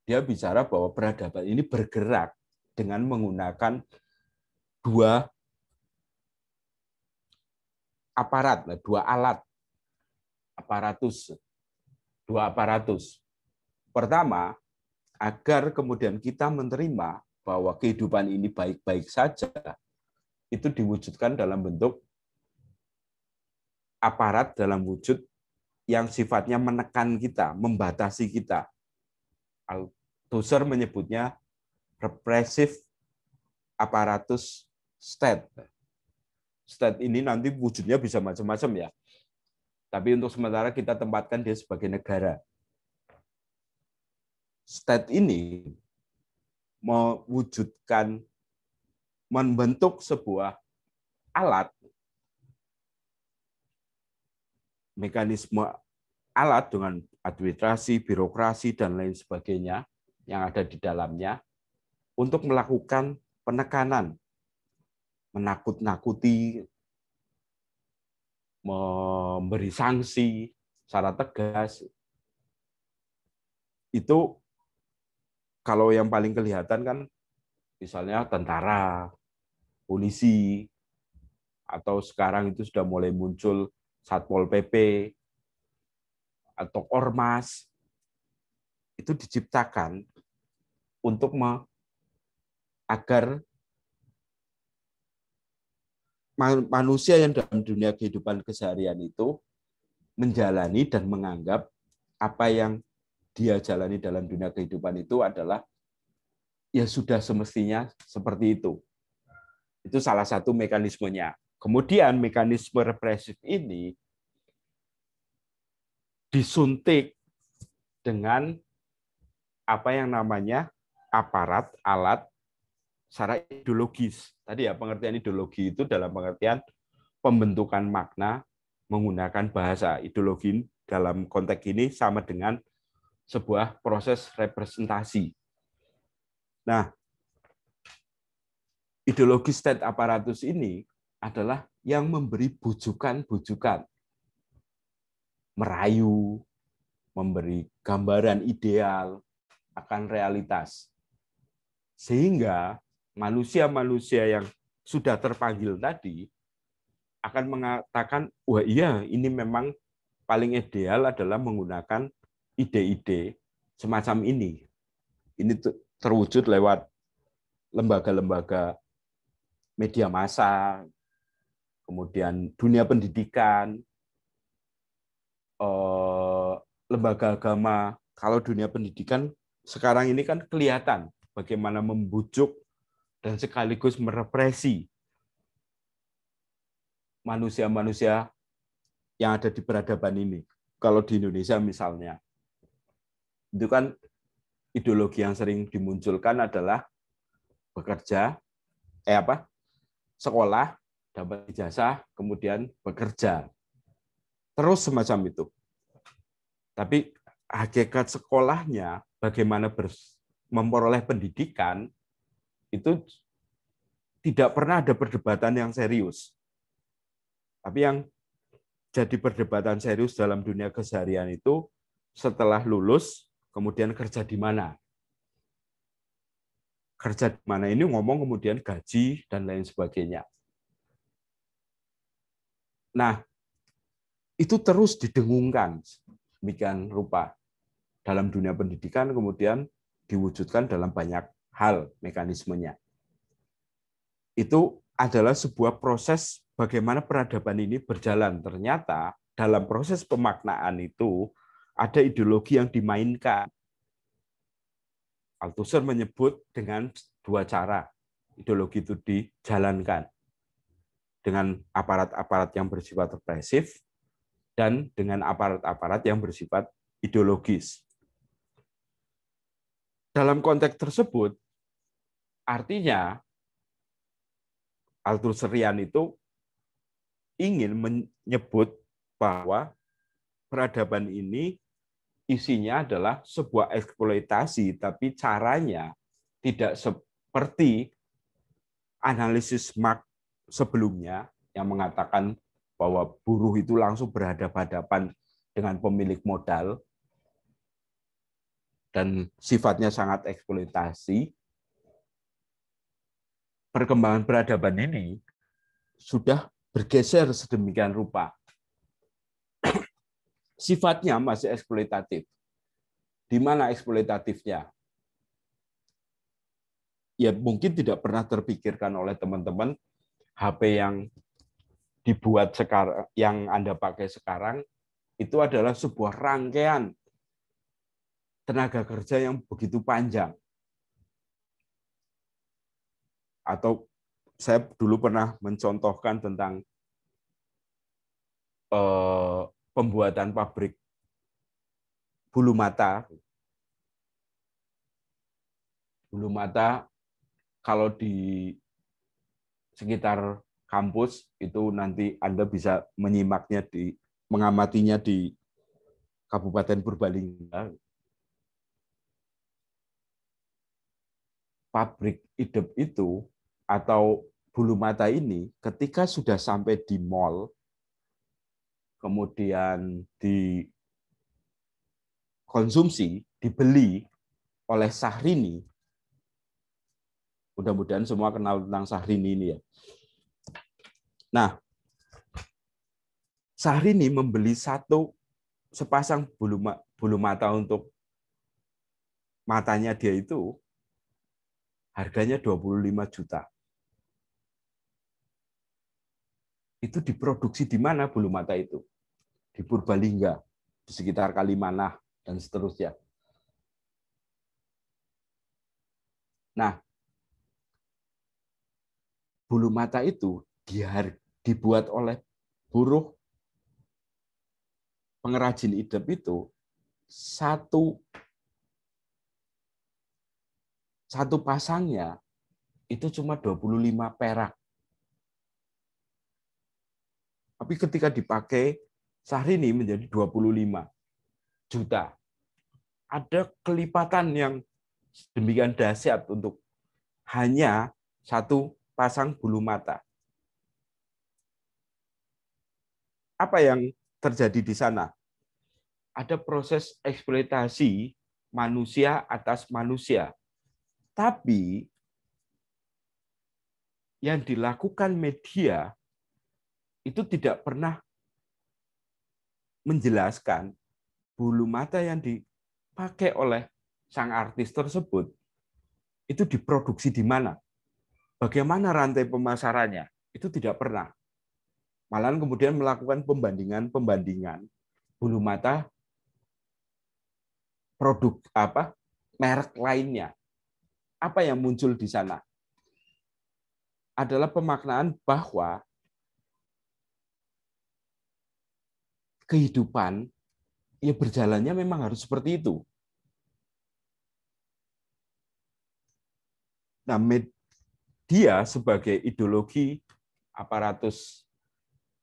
dia bicara bahwa peradaban ini bergerak dengan menggunakan dua aparat, dua alat, dua aparatus. Pertama, agar kemudian kita menerima bahwa kehidupan ini baik-baik saja, itu diwujudkan dalam bentuk aparat dalam wujud yang sifatnya menekan kita, membatasi kita. Althusser menyebutnya repressive apparatus state. State ini nanti wujudnya bisa macam-macam ya. Tapi untuk sementara kita tempatkan dia sebagai negara. State ini mewujudkan, membentuk sebuah alat, mekanisme alat dengan administrasi, birokrasi, dan lain sebagainya yang ada di dalamnya untuk melakukan penekanan, menakut-nakuti, memberi sanksi secara tegas. Itu kalau yang paling kelihatan kan misalnya tentara, polisi, atau sekarang itu sudah mulai muncul Satpol PP atau Ormas, itu diciptakan untuk agar manusia yang dalam dunia kehidupan keseharian itu menjalani dan menganggap apa yang dia jalani dalam dunia kehidupan itu adalah ya sudah semestinya seperti itu. Itu salah satu mekanismenya. Kemudian mekanisme represif ini disuntik dengan apa yang namanya aparat, alat, secara ideologis. Tadi ya, pengertian ideologi itu dalam pengertian pembentukan makna menggunakan bahasa. Ideologi dalam konteks ini sama dengan sebuah proses representasi. Nah, ideologi state apparatus ini adalah yang memberi bujukan-bujukan, merayu, memberi gambaran ideal akan realitas. Sehingga manusia-manusia yang sudah terpanggil tadi akan mengatakan, wah iya, ini memang paling ideal adalah menggunakan ide-ide semacam ini. Ini terwujud lewat lembaga-lembaga media massa, kemudian dunia pendidikan, lembaga agama. Kalau dunia pendidikan sekarang ini kan kelihatan bagaimana membujuk dan sekaligus merepresi manusia-manusia yang ada di peradaban ini. Kalau di Indonesia misalnya, itu kan ideologi yang sering dimunculkan adalah bekerja, sekolah, dapat ijazah, kemudian bekerja. Terus semacam itu. Tapi hakikat sekolahnya, bagaimana memperoleh pendidikan, itu tidak pernah ada perdebatan yang serius. Tapi yang jadi perdebatan serius dalam dunia keseharian itu setelah lulus, kemudian kerja di mana. Kerja di mana ini ngomong kemudian gaji dan lain sebagainya. Nah, itu terus didengungkan demikian rupa dalam dunia pendidikan, kemudian diwujudkan dalam banyak hal mekanismenya. Itu adalah sebuah proses bagaimana peradaban ini berjalan. Ternyata dalam proses pemaknaan itu ada ideologi yang dimainkan. Althusser menyebut dengan dua cara ideologi itu dijalankan. Dengan aparat-aparat yang bersifat represif dan dengan aparat-aparat yang bersifat ideologis. Dalam konteks tersebut, artinya Althusserian itu ingin menyebut bahwa peradaban ini isinya adalah sebuah eksploitasi, tapi caranya tidak seperti analisis Marx sebelumnya yang mengatakan bahwa buruh itu langsung berhadapan-hadapan dengan pemilik modal dan sifatnya sangat eksploitasi. Perkembangan peradaban ini sudah bergeser sedemikian rupa. Sifatnya masih eksploitatif. Di mana eksploitatifnya? Ya mungkin tidak pernah terpikirkan oleh teman-teman HP yang dibuat sekarang, yang Anda pakai sekarang, itu adalah sebuah rangkaian tenaga kerja yang begitu panjang. Atau saya dulu pernah mencontohkan tentang pembuatan pabrik bulu mata. Bulu mata kalau di sekitar kampus itu nanti Anda bisa menyimaknya mengamatinya di Kabupaten Purbalingga. Pabrik hidup itu atau bulu mata ini ketika sudah sampai di mall, kemudian dikonsumsi, dibeli oleh Syahrini, mudah-mudahan semua kenal tentang Syahrini ini ya. Nah, Syahrini membeli sepasang bulu mata untuk matanya dia itu harganya 25 juta. Itu diproduksi di mana bulu mata itu? Di Purbalingga, di sekitar Kalimanah, dan seterusnya. Nah, bulu mata itu dibuat oleh buruh pengrajin idep itu satu pasangnya itu cuma 25 perak. Tapi ketika dipakai Syahrini menjadi 25 juta. Ada kelipatan yang demikian dahsyat untuk hanya satu pasang bulu mata. Apa yang terjadi di sana? Ada proses eksploitasi manusia atas manusia. Tapi yang dilakukan media itu tidak pernah menjelaskan bulu mata yang dipakai oleh sang artis tersebut itu diproduksi di mana. Bagaimana rantai pemasarannya? Itu tidak pernah. Malahan kemudian melakukan pembandingan bulu mata produk merek lainnya. Apa yang muncul di sana? Adalah pemaknaan bahwa kehidupan ya berjalannya memang harus seperti itu. Nah, media sebagai ideologi aparatus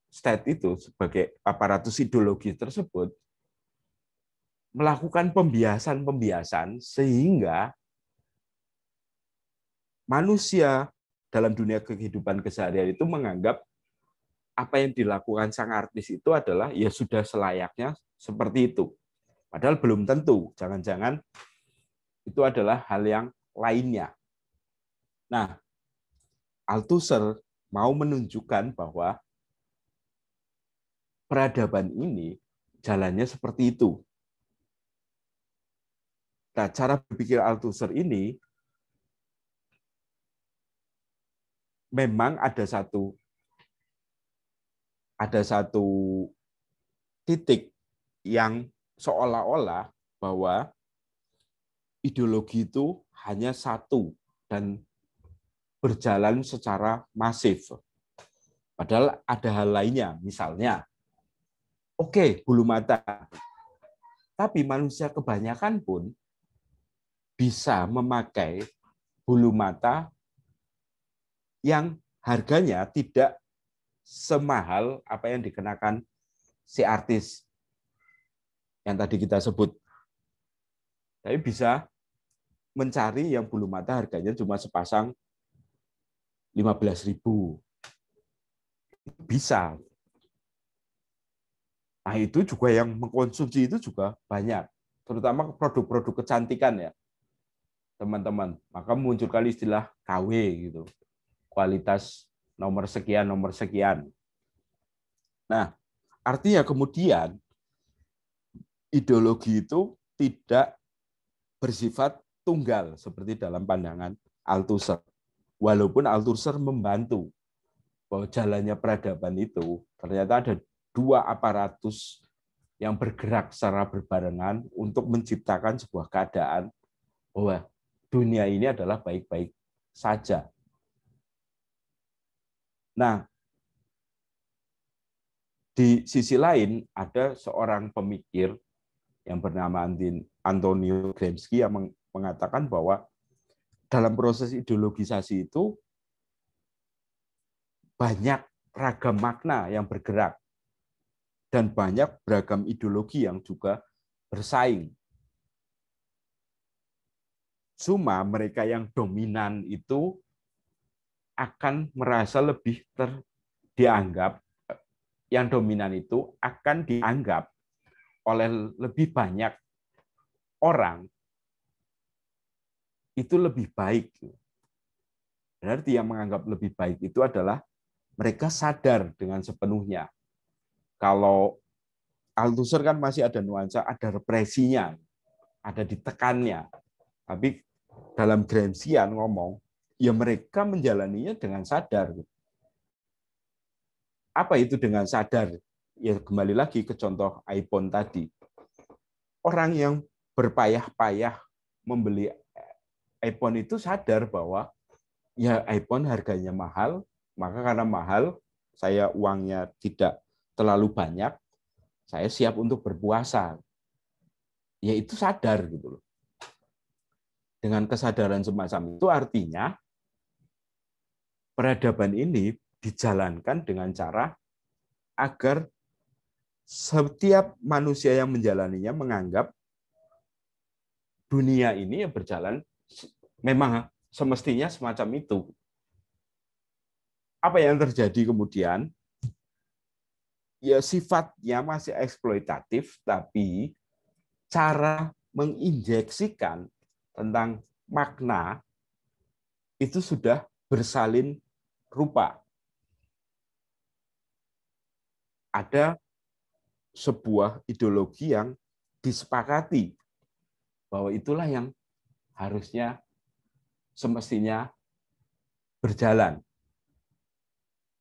state itu, sebagai aparatus ideologi tersebut, melakukan pembiasan sehingga manusia dalam dunia kehidupan keseharian itu menganggap apa yang dilakukan sang artis itu adalah ya sudah selayaknya seperti itu. Padahal belum tentu. Jangan-jangan itu adalah hal yang lainnya. Nah, Althusser mau menunjukkan bahwa peradaban ini jalannya seperti itu. Nah, cara berpikir Althusser ini memang ada satu titik yang seolah-olah bahwa ideologi itu hanya satu dan berjalan secara masif. Padahal ada hal lainnya, misalnya, oke, bulu mata. Tapi manusia kebanyakan pun bisa memakai bulu mata yang harganya tidak semahal apa yang dikenakan si artis yang tadi kita sebut. Tapi bisa mencari yang bulu mata harganya cuma sepasang 15.000. Bisa. Nah, itu juga yang mengkonsumsi itu juga banyak, terutama produk-produk kecantikan ya, teman-teman. Maka munculkan istilah KW gitu. Kualitas nomor sekian. Nah, artinya kemudian ideologi itu tidak bersifat tunggal seperti dalam pandangan Althusser. Walaupun Althusser membantu bahwa jalannya peradaban itu ternyata ada dua aparatus yang bergerak secara berbarengan untuk menciptakan sebuah keadaan bahwa dunia ini adalah baik-baik saja. Nah, di sisi lain ada seorang pemikir yang bernama Antonio Gramsci yang mengatakan bahwa dalam proses ideologisasi itu banyak ragam makna yang bergerak dan banyak beragam ideologi yang juga bersaing. Cuma mereka yang dominan itu akan merasa lebih dianggap, yang dominan itu akan dianggap oleh lebih banyak orang itu lebih baik. Berarti yang menganggap lebih baik itu adalah mereka sadar dengan sepenuhnya. Kalau Althusser kan masih ada nuansa, ada represinya, ada ditekannya. Tapi dalam Gramscian ngomong, ya mereka menjalaninya dengan sadar. Apa itu dengan sadar? Ya kembali lagi ke contoh iPhone tadi. Orang yang berpayah-payah membeli iPhone itu sadar bahwa ya iPhone harganya mahal, maka karena mahal, saya uangnya tidak terlalu banyak, saya siap untuk berpuasa. Ya itu sadar gitu loh. Dengan kesadaran semacam itu artinya peradaban ini dijalankan dengan cara agar setiap manusia yang menjalaninya menganggap dunia ini yang berjalan memang semestinya semacam itu. Apa yang terjadi kemudian? Ya sifatnya masih eksploitatif, tapi cara menginjeksikan tentang makna itu sudah bersalin rupa. Ada sebuah ideologi yang disepakati bahwa itulah yang harusnya semestinya berjalan.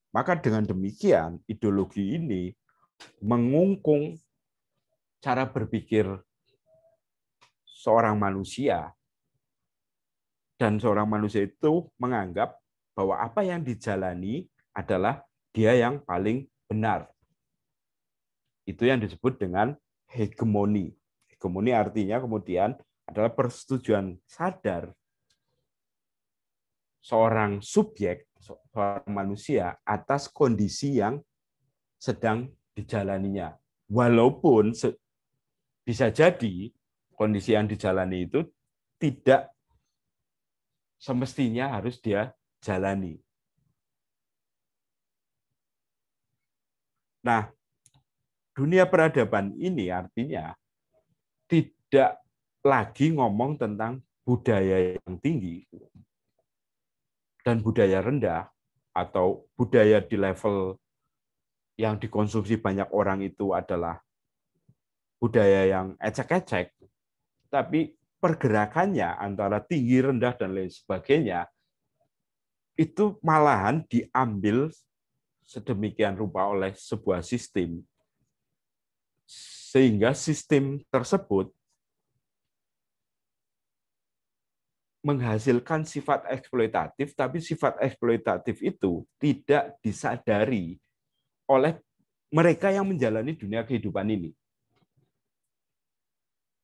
Maka dengan demikian ideologi ini mengungkung cara berpikir seorang manusia, dan seorang manusia itu menganggap bahwa apa yang dijalani adalah dia yang paling benar. Itu yang disebut dengan hegemoni. Hegemoni artinya kemudian adalah persetujuan sadar seorang subjek, seorang manusia atas kondisi yang sedang dijalaninya. Walaupun bisa jadi kondisi yang dijalani itu tidak semestinya harus dia jalani. Nah, dunia peradaban ini artinya tidak lagi ngomong tentang budaya yang tinggi dan budaya rendah, atau budaya di level yang dikonsumsi banyak orang itu adalah budaya yang ecek-ecek, tapi pergerakannya antara tinggi, rendah, dan lain sebagainya, itu malahan diambil sedemikian rupa oleh sebuah sistem, sehingga sistem tersebut menghasilkan sifat eksploitatif, tapi sifat eksploitatif itu tidak disadari oleh mereka yang menjalani dunia kehidupan ini.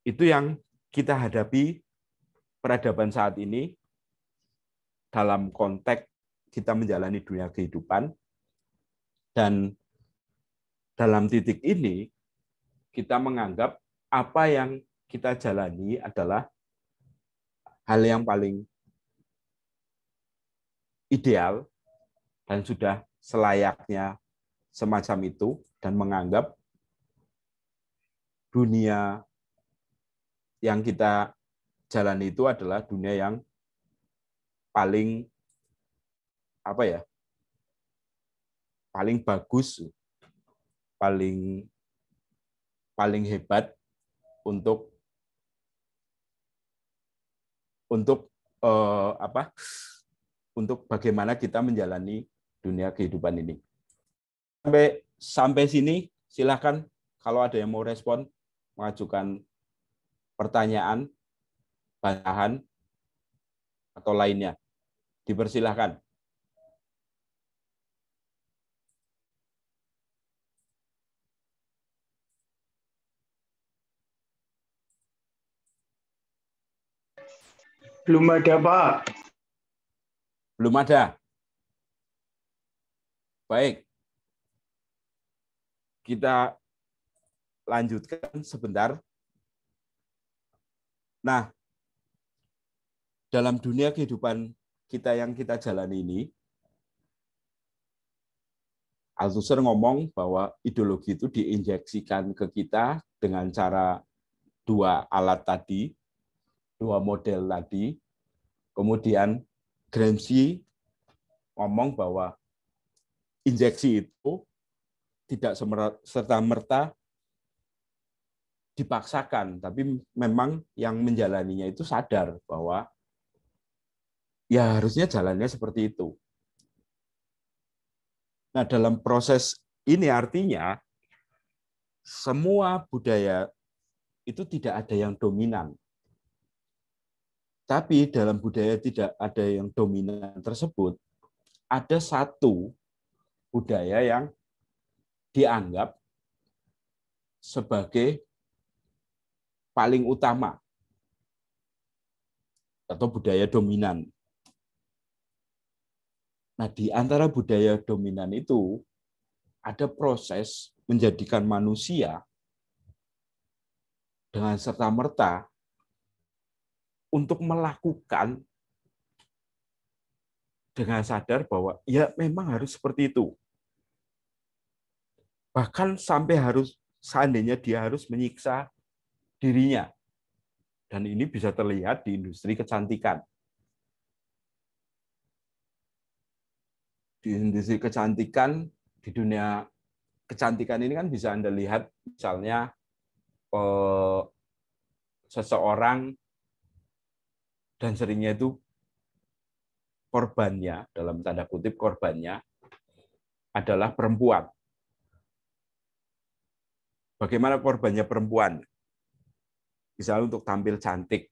Itu yang kita hadapi peradaban saat ini dalam konteks kita menjalani dunia kehidupan, dan dalam titik ini kita menganggap apa yang kita jalani adalah hal yang paling ideal dan sudah selayaknya semacam itu, dan menganggap dunia yang kita jalani itu adalah dunia yang paling paling bagus, paling hebat untuk untuk bagaimana kita menjalani dunia kehidupan ini. Sampai sini silakan kalau ada yang mau respon, mengajukan pertanyaan, bantahan, atau lainnya. Dipersilahkan. Belum ada, Pak. Belum ada. Baik. Kita lanjutkan sebentar. Nah, dalam dunia kehidupan kita yang kita jalani ini, Althusser ngomong bahwa ideologi itu diinjeksikan ke kita dengan cara dua alat tadi, dua model tadi. Kemudian Gramsci ngomong bahwa injeksi itu tidak serta-merta dipaksakan, tapi memang yang menjalaninya itu sadar bahwa ya harusnya jalannya seperti itu. Nah, dalam proses ini artinya semua budaya itu tidak ada yang dominan. Tapi dalam budaya tidak ada yang dominan tersebut, ada satu budaya yang dianggap sebagai paling utama atau budaya dominan. Nah, di antara budaya dominan itu ada proses menjadikan manusia dengan serta-merta untuk melakukan dengan sadar bahwa ya memang harus seperti itu. Bahkan sampai harus seandainya dia harus menyiksa dirinya. Dan ini bisa terlihat di industri kecantikan. Di industri kecantikan, di dunia kecantikan ini kan bisa Anda lihat misalnya seseorang dan seringnya itu korbannya, dalam tanda kutip korbannya, adalah perempuan. Bagaimana korbannya perempuan? Misalnya untuk tampil cantik.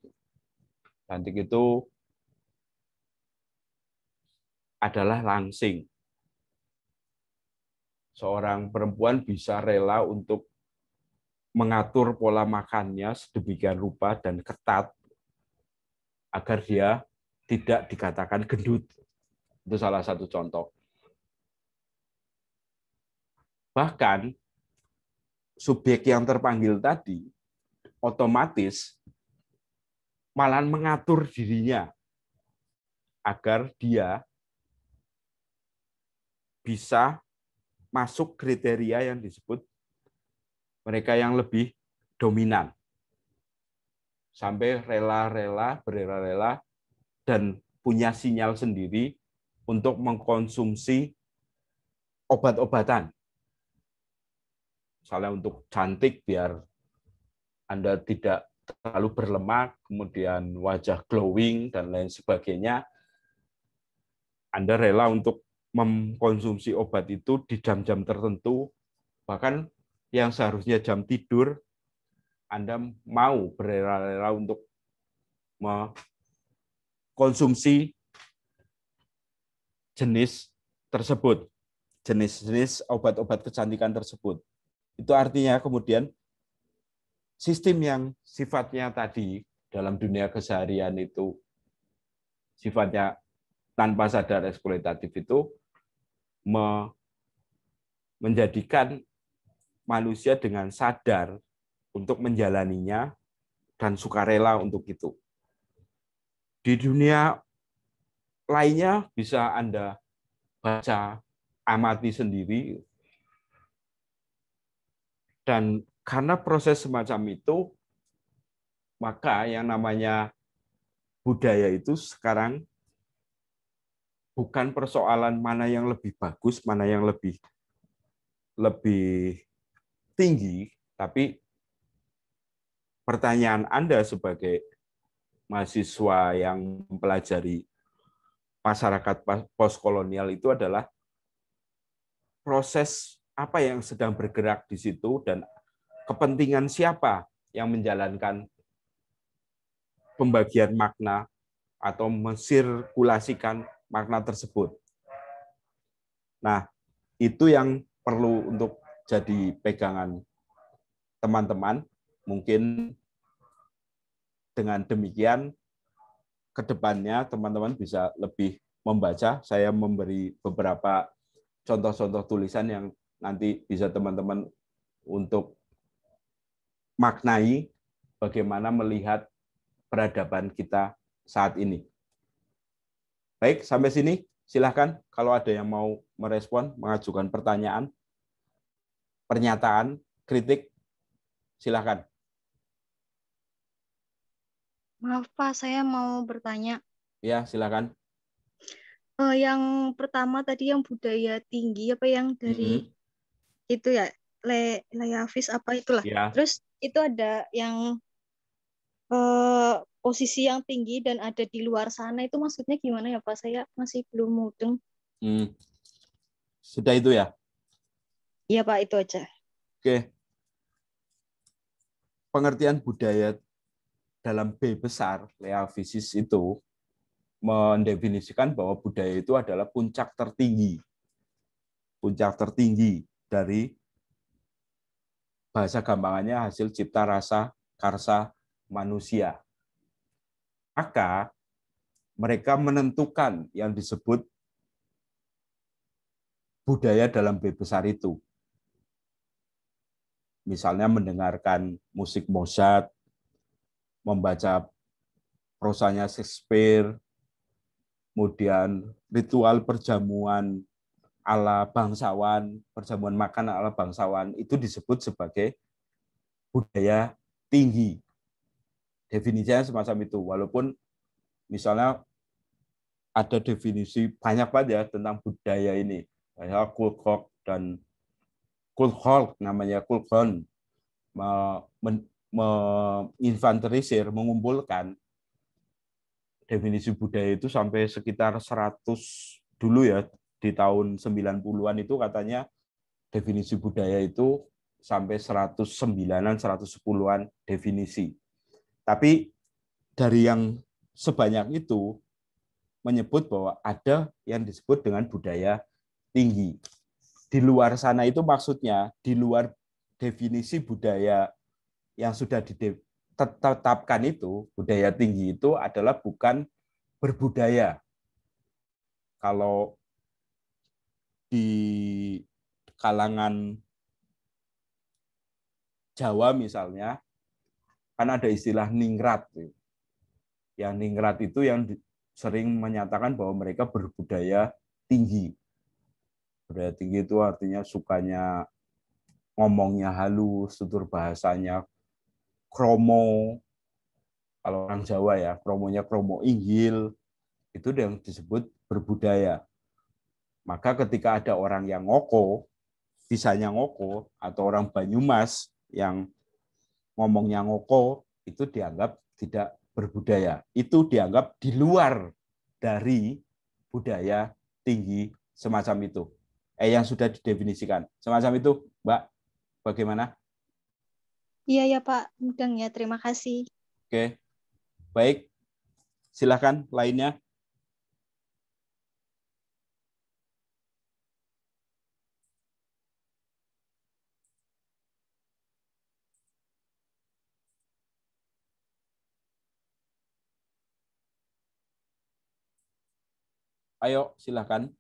Cantik itu adalah langsing. Seorang perempuan bisa rela untuk mengatur pola makannya sedemikian rupa dan ketat agar dia tidak dikatakan gendut. Itu salah satu contoh. Bahkan subjek yang terpanggil tadi otomatis malah mengatur dirinya agar dia bisa masuk kriteria yang disebut mereka yang lebih dominan. Sampai berrela-rela, dan punya sinyal sendiri untuk mengkonsumsi obat-obatan. Misalnya untuk cantik, biar Anda tidak terlalu berlemak, kemudian wajah glowing, dan lain sebagainya, Anda rela untuk mengkonsumsi obat itu di jam-jam tertentu, bahkan yang seharusnya jam tidur, Anda mau berrela-rela untuk mengkonsumsi jenis tersebut, jenis-jenis obat-obat kecantikan tersebut. Itu artinya kemudian sistem yang sifatnya tadi dalam dunia keseharian itu sifatnya tanpa sadar eksploitatif itu menjadikan manusia dengan sadar untuk menjalaninya dan sukarela untuk itu. Di dunia lainnya bisa Anda baca, amati sendiri, dan karena proses semacam itu, maka yang namanya budaya itu sekarang bukan persoalan mana yang lebih bagus, mana yang lebih tinggi, tapi pertanyaan Anda sebagai mahasiswa yang mempelajari masyarakat postkolonial itu adalah proses apa yang sedang bergerak di situ dan kepentingan siapa yang menjalankan pembagian makna atau mensirkulasikan makna tersebut. Nah, itu yang perlu untuk jadi pegangan teman-teman. Mungkin dengan demikian, ke depannya teman-teman bisa lebih membaca. Saya memberi beberapa contoh-contoh tulisan yang nanti bisa teman-teman untuk maknai bagaimana melihat peradaban kita saat ini. Baik, sampai sini. Silahkan kalau ada yang mau merespon, mengajukan pertanyaan, pernyataan, kritik, silahkan. Maaf Pak, saya mau bertanya. Ya, silahkan. Yang pertama tadi yang budaya tinggi apa yang dari itu ya Leavis apa itulah. Ya. Terus itu ada yang posisi yang tinggi dan ada di luar sana itu maksudnya gimana ya Pak? Saya masih belum mudeng. Sudah itu ya? Iya Pak, itu aja. Oke. Pengertian budaya dalam B besar, Leavisis itu mendefinisikan bahwa budaya itu adalah puncak tertinggi dari bahasa gampangannya hasil cipta rasa karsa manusia. Maka mereka menentukan yang disebut budaya dalam B besar itu. Misalnya mendengarkan musik Mozart, membaca prosanya Shakespeare, kemudian ritual perjamuan ala bangsawan, perjamuan makan ala bangsawan, itu disebut sebagai budaya tinggi. Definisinya semacam itu, walaupun misalnya ada definisi banyak banget ya tentang budaya ini. Kayak Kulkok dan Kulkhol, namanya Kulkhon, menginfanterisir, mengumpulkan definisi budaya itu sampai sekitar 100 dulu ya, di tahun 90-an itu katanya definisi budaya itu sampai 109-an, 110-an definisi. Tapi dari yang sebanyak itu menyebut bahwa ada yang disebut dengan budaya tinggi. Di luar sana itu maksudnya, di luar definisi budaya yang sudah ditetapkan itu, budaya tinggi itu adalah bukan berbudaya. Kalau di kalangan Jawa misalnya, kan ada istilah ningrat. Yang ningrat itu yang sering menyatakan bahwa mereka berbudaya tinggi. Budaya tinggi itu artinya sukanya ngomongnya halus, tutur bahasanya kromo. Kalau orang Jawa ya, kromonya kromo inggil, itu yang disebut berbudaya. Maka ketika ada orang yang ngoko, bisanya ngoko, atau orang Banyumas yang ngomongnya ngoko, itu dianggap tidak berbudaya. Itu dianggap di luar dari budaya tinggi semacam itu. Yang sudah didefinisikan. Semacam itu, Mbak. Bagaimana? Iya ya Pak, mudeng ya. Terima kasih. Oke. Baik. Silakan lainnya. Ayo, silakan.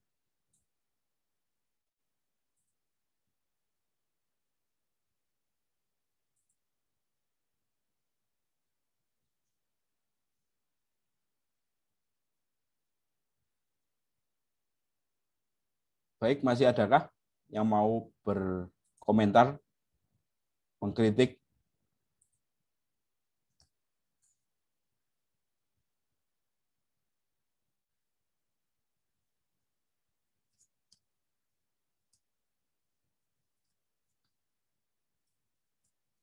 Baik, masih adakah yang mau berkomentar, mengkritik?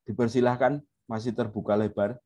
Dipersilahkan, masih terbuka lebar.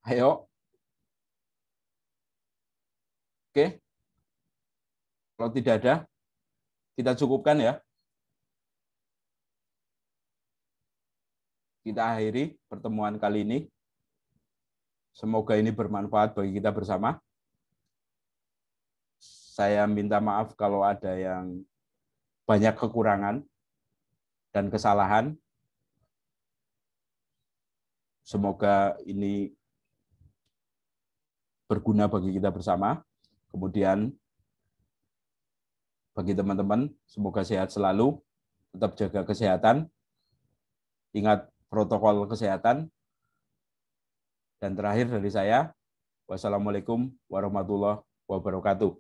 Ayo. Oke. Kalau tidak ada, kita cukupkan ya. Kita akhiri pertemuan kali ini. Semoga ini bermanfaat bagi kita bersama. Saya minta maaf kalau ada yang banyak kekurangan dan kesalahan. Semoga ini berguna bagi kita bersama. Kemudian bagi teman-teman, semoga sehat selalu, tetap jaga kesehatan, ingat protokol kesehatan. Dan terakhir dari saya, wassalamualaikum warahmatullahi wabarakatuh.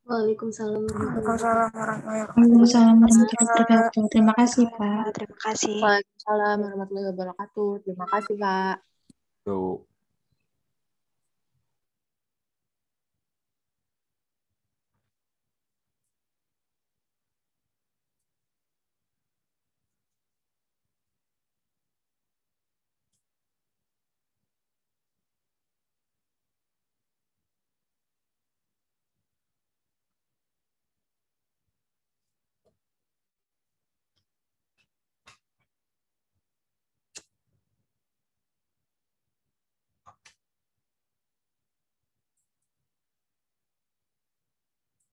Waalaikumsalam warahmatullahi Wabarakatuh. Terima kasih Pak. Terima kasih. Waalaikumsalam warahmatullahi wabarakatuh. Terima kasih Pak. Tuh.